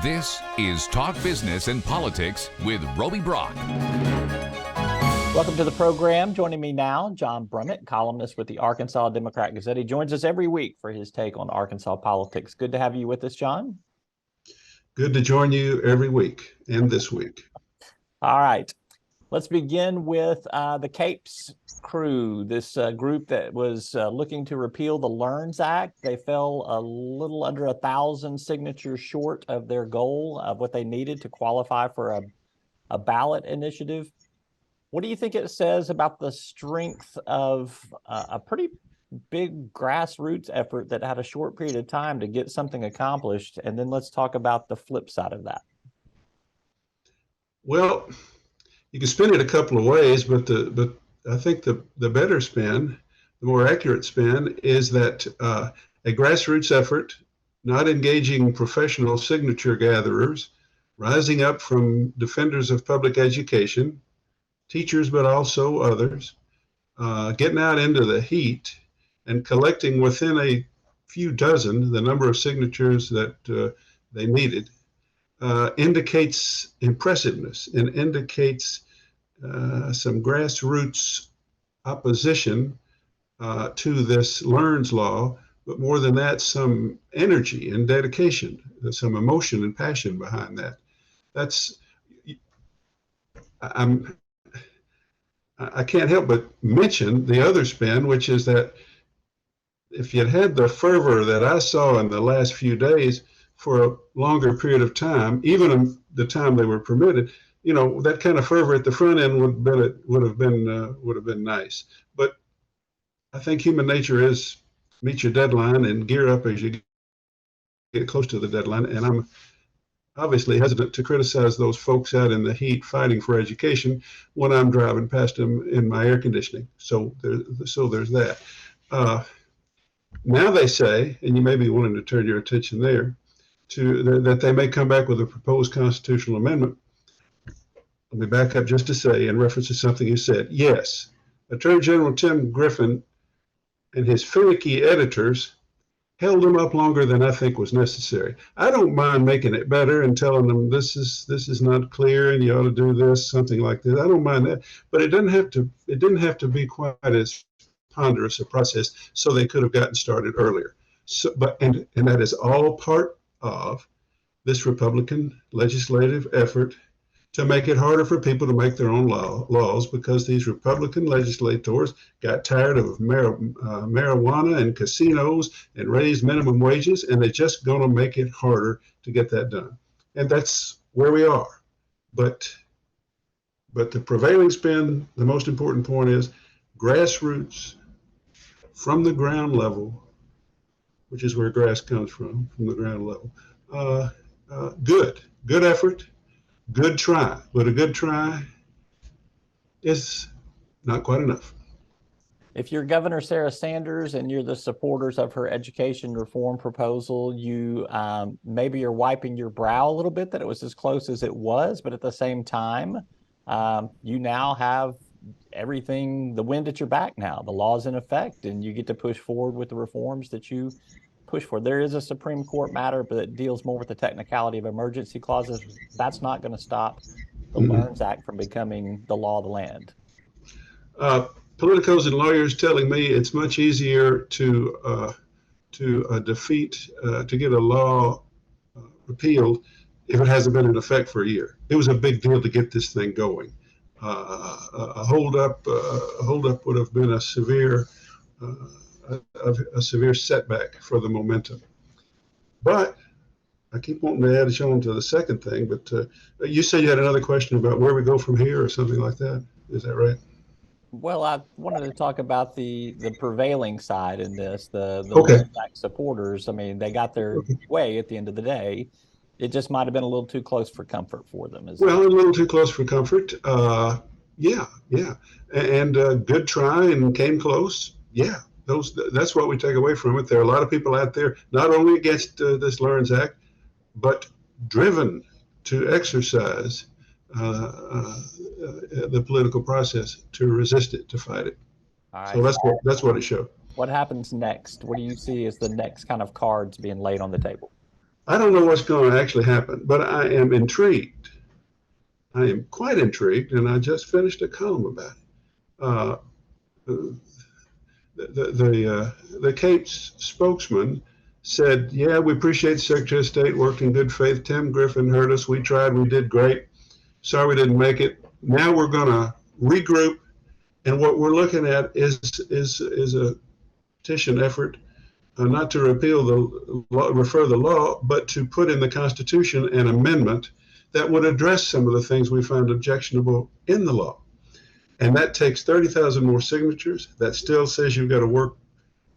This is Talk Business and Politics with Roby Brock. Welcome to the program. Joining me now, John Brummett, columnist with the Arkansas Democrat-Gazette. He joins us every week for his take on Arkansas politics. Good to have you with us, John. Good to join you every week and this week. All right. Let's begin with the Capes crew, this group that was looking to repeal the LEARNS Act. They fell a little under 1,000 signatures short of their goal of what they needed to qualify for a ballot initiative. What do you think it says about the strength of a pretty big grassroots effort that had a short period of time to get something accomplished? And then let's talk about the flip side of that. Well, you can spin it a couple of ways, but I think the better spin, the more accurate spin, is that a grassroots effort, not engaging professional signature gatherers, rising up from defenders of public education, teachers, but also others, getting out into the heat and collecting within a few dozen the number of signatures that they needed, indicates impressiveness and indicates some grassroots opposition to this LEARNS law, but more than that, some energy and dedication, some emotion and passion behind that. I can't help but mention the other spin, which is that if you'd had the fervor that I saw in the last few days for a longer period of time, even in the time they were permitted, you know, that kind of fervor at the front end would have been nice. But I think human nature is meet your deadline and gear up as you get close to the deadline. And I'm obviously hesitant to criticize those folks out in the heat fighting for education when I'm driving past them in my air conditioning. So there's that. Now they say, and you may be wanting to turn your attention there, that they may come back with a proposed constitutional amendment. Let me back up just to say, in reference to something you said, yes, Attorney General Tim Griffin and his finicky editors held them up longer than I think was necessary. I don't mind making it better and telling them this is not clear and you ought to do this, something like this. I don't mind that, but it didn't have to be quite as ponderous a process, so they could have gotten started earlier. So, and that is all part of this Republican legislative effort to make it harder for people to make their own laws, because these Republican legislators got tired of marijuana and casinos and raised minimum wages, and they're just going to make it harder to get that done. And that's where we are. But the prevailing spin, the most important point is grassroots, from the ground level, which is where grass comes from the ground level. Good effort. Good try, but a good try is not quite enough. If you're Governor Sarah Sanders and you're the supporters of her education reform proposal, you maybe you're wiping your brow a little bit that it was as close as it was, but at the same time, you now have everything, the wind at your back now. The law's in effect, and you get to push forward with the reforms that you push for. There is a Supreme Court matter, but it deals more with the technicality of emergency clauses. That's not going to stop the LEARNS Act from becoming the law of the land. Politicos and lawyers telling me it's much easier to get a law repealed if it hasn't been in effect for a year. It was a big deal to get this thing going. A holdup would have been a severe setback for the momentum. But I keep wanting to add on to the second thing, but you said you had another question about where we go from here or something like that. Is that right? Well, I wanted to talk about the prevailing side in this, the Okay. LEARNS supporters. I mean, they got their way at the end of the day. It just might have been a little too close for comfort for them. A little too close for comfort. Yeah. And good try and came close. Yeah. That's what we take away from it. There are a lot of people out there, not only against this LEARNS Act, but driven to exercise the political process, to resist it, to fight it. Right. So that's what it showed. What happens next? What do you see as the next kind of cards being laid on the table? I don't know what's going to actually happen, but I am intrigued. I am quite intrigued, and I just finished a column about it. The Cape's spokesman said, yeah, we appreciate the Secretary of State worked in good faith. Tim Griffin heard us. We tried. We did great. Sorry we didn't make it. Now we're going to regroup. And what we're looking at is a petition effort not to repeal the law, refer the law, but to put in the Constitution an amendment that would address some of the things we find objectionable in the law. And that takes 30,000 more signatures. That still says you've got to work,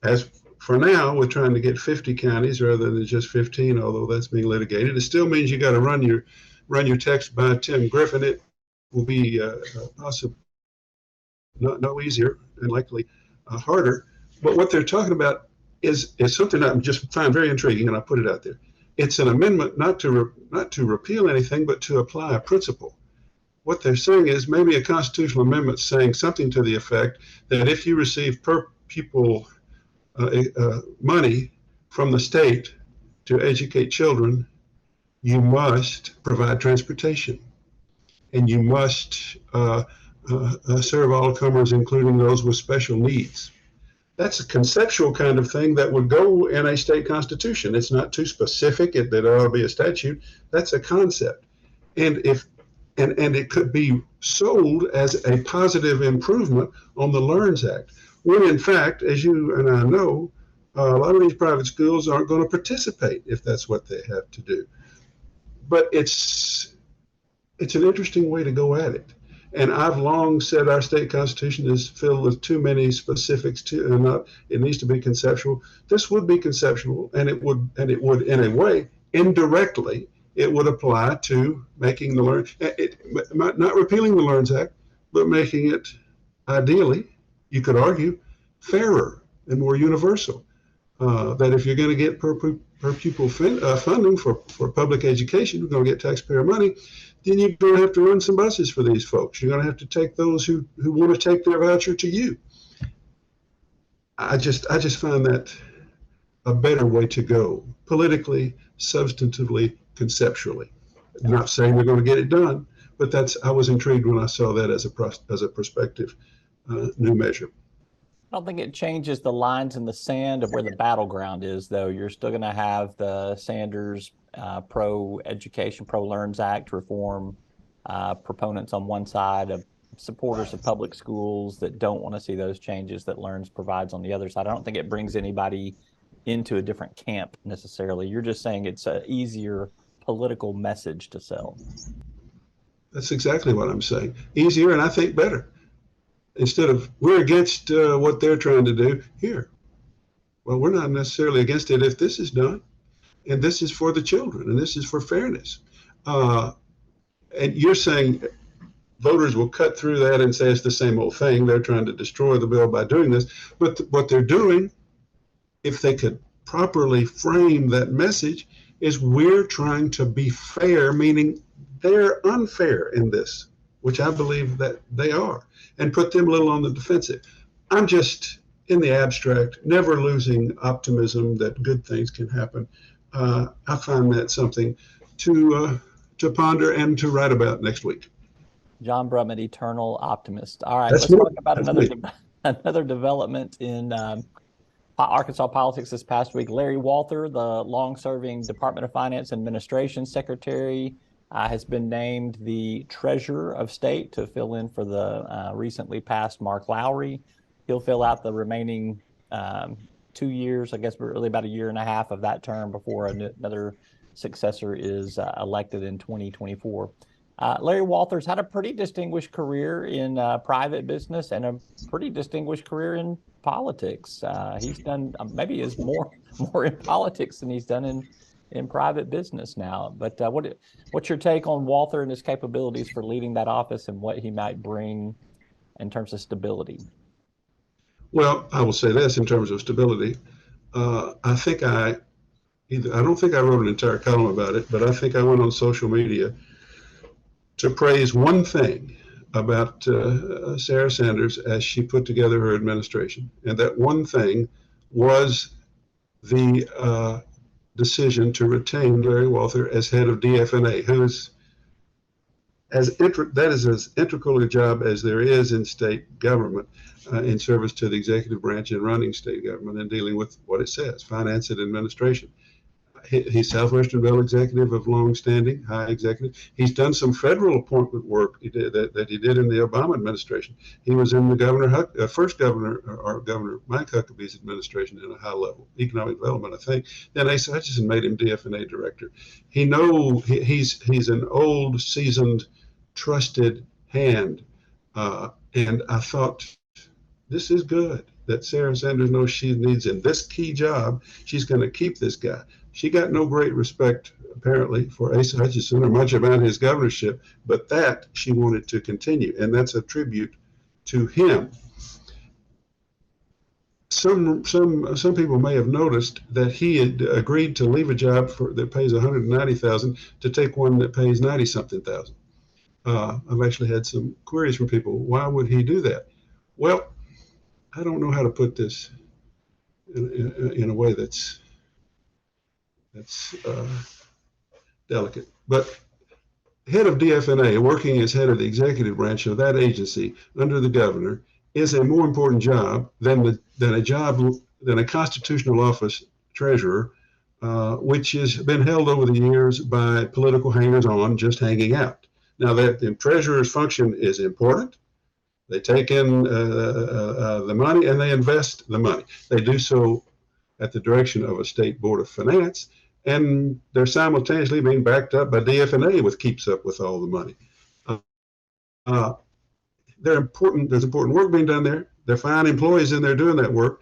as for now, we're trying to get 50 counties rather than just 15, although that's being litigated. It still means you got to run your text by Tim Griffin. It will be possible, no easier and likely harder. But what they're talking about is something I just find very intriguing, and I put it out there. It's an amendment not to repeal anything, but to apply a principle. What they're saying is maybe a constitutional amendment saying something to the effect that if you receive per pupil money from the state to educate children, you must provide transportation, and you must serve all comers, including those with special needs. That's a conceptual kind of thing that would go in a state constitution. It's not too specific that it ought to be a statute. That's a concept. And it could be sold as a positive improvement on the LEARNS Act, when in fact, as you and I know, a lot of these private schools aren't going to participate if that's what they have to do. But it's an interesting way to go at it. And I've long said our state constitution is filled with too many specifics, it needs to be conceptual. This would be conceptual, and it would in a way, indirectly, it would apply to making not repealing the LEARNS Act, but making it, ideally, you could argue, fairer and more universal. That if you're going to get per pupil funding for public education, you're going to get taxpayer money, then you're going to have to run some buses for these folks. You're going to have to take those who want to take their voucher to you. I just find that a better way to go, politically, substantively, conceptually. I'm not saying they're going to get it done, but I was intrigued when I saw that as a prospective new measure. I don't think it changes the lines in the sand of where the battleground is, though. You're still going to have the Sanders pro-education, pro-LEARNS Act reform proponents on one side, of supporters of public schools that don't want to see those changes that LEARNS provides on the other side. I don't think it brings anybody into a different camp necessarily. You're just saying it's an easier political message to sell. That's exactly what I'm saying. Easier, and I think better. Instead of, we're against what they're trying to do here. Well, we're not necessarily against it if this is done. And this is for the children, and this is for fairness. And you're saying voters will cut through that and say it's the same old thing. They're trying to destroy the bill by doing this. But what they're doing, if they could properly frame that message, is we're trying to be fair, meaning they're unfair in this, which I believe that they are, and put them a little on the defensive. I'm just, in the abstract, never losing optimism that good things can happen. I find that something to ponder and to write about next week. John Brummett, eternal optimist. All right, Let's talk about another development in Arkansas politics this past week. Larry Walther, the long-serving Department of Finance Administration Secretary, has been named the Treasurer of State to fill in for the recently passed Mark Lowry. He'll fill out the remaining 2 years, I guess really about a year and a half of that term before another successor is elected in 2024. Larry Walther's had a pretty distinguished career in private business and a pretty distinguished career in politics. He's done maybe is more in politics than he's done in private business now. But what's your take on Walther and his capabilities for leading that office and what he might bring in terms of stability? Well, I will say this in terms of stability. I don't think I wrote an entire column about it, but I think I went on social media to praise one thing about Sarah Sanders as she put together her administration. And that one thing was the decision to retain Larry Walther as head of DFNA, who is that is as integral a job as there is in state government, in service to the executive branch and running state government and dealing with what it says, finance and administration. He's Southwestern Bell executive of long-standing, high executive. He's done some federal appointment work that he did in the Obama administration. He was in the first governor Mike Huckabee's administration in a high level economic development, I think. Then Asa Hutchinson made him DFNA director. He's an old, seasoned, trusted hand, and I thought this is good that Sarah Sanders knows she needs in this key job. She's going to keep this guy. She got no great respect, apparently, for Asa Hutchinson or much about his governorship, but that she wanted to continue, and that's a tribute to him. Some people may have noticed that he had agreed to leave a job that pays $190,000 to take one that pays 90-something thousand. I've actually had some queries from people. Why would he do that? Well, I don't know how to put this in a way that's delicate, but head of DFNA, working as head of the executive branch of that agency under the governor, is a more important job than a constitutional office treasurer, which has been held over the years by political hangers-on just hanging out. Now, that the treasurer's function is important. They take in the money and they invest the money. They do so at the direction of a state board of finance, and they're simultaneously being backed up by DFNA, which keeps up with all the money. They're important. There's important work being done there. They're fine employees in there doing that work,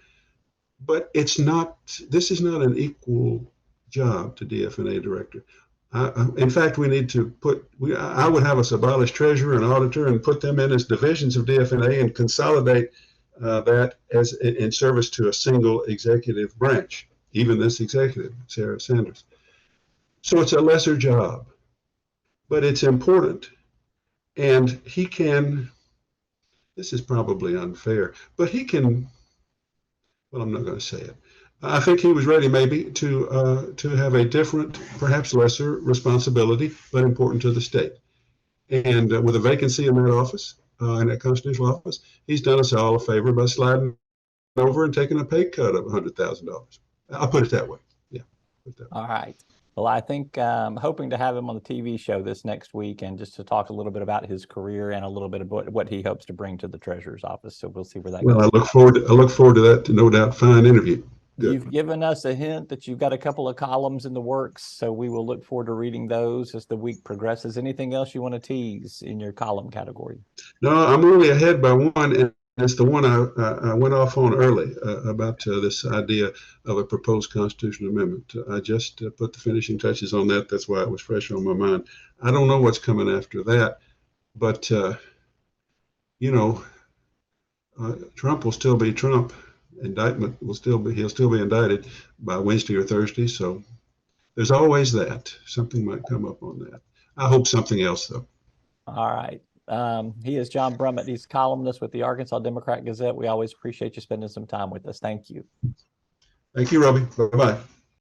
but this is not an equal job to DFNA director. In fact, we need to I would have us abolish treasurer and auditor and put them in as divisions of DFNA and consolidate that as in service to a single executive branch, even this executive, Sarah Sanders. So it's a lesser job, but it's important. And he can, this is probably unfair, but he can, well, I'm not going to say it. I think he was ready maybe to have a different, perhaps lesser responsibility, but important to the state. And with a vacancy in that office, in that constitutional office, he's done us all a favor by sliding over and taking a pay cut of $100,000. I'll put it that way. Yeah. All right. Well, I think I'm hoping to have him on the TV show this next week, and just to talk a little bit about his career and a little bit about what he hopes to bring to the treasurer's office. So we'll see where that goes. Well, I look forward to that. No doubt, fine interview. Good. You've given us a hint that you've got a couple of columns in the works, so we will look forward to reading those as the week progresses. Anything else you want to tease in your column category? No, I'm only ahead by one, and it's the one I went off on early about this idea of a proposed constitutional amendment. I just put the finishing touches on that. That's why it was fresh on my mind. I don't know what's coming after that, but Trump will still be Trump. Indictment will he'll still be indicted by Wednesday or Thursday. So there's always that. Something might come up on that. I hope something else, though. All right. He is John Brummett. He's columnist with the Arkansas Democrat Gazette. We always appreciate you spending some time with us. Thank you. Thank you, Robbie. Bye-bye.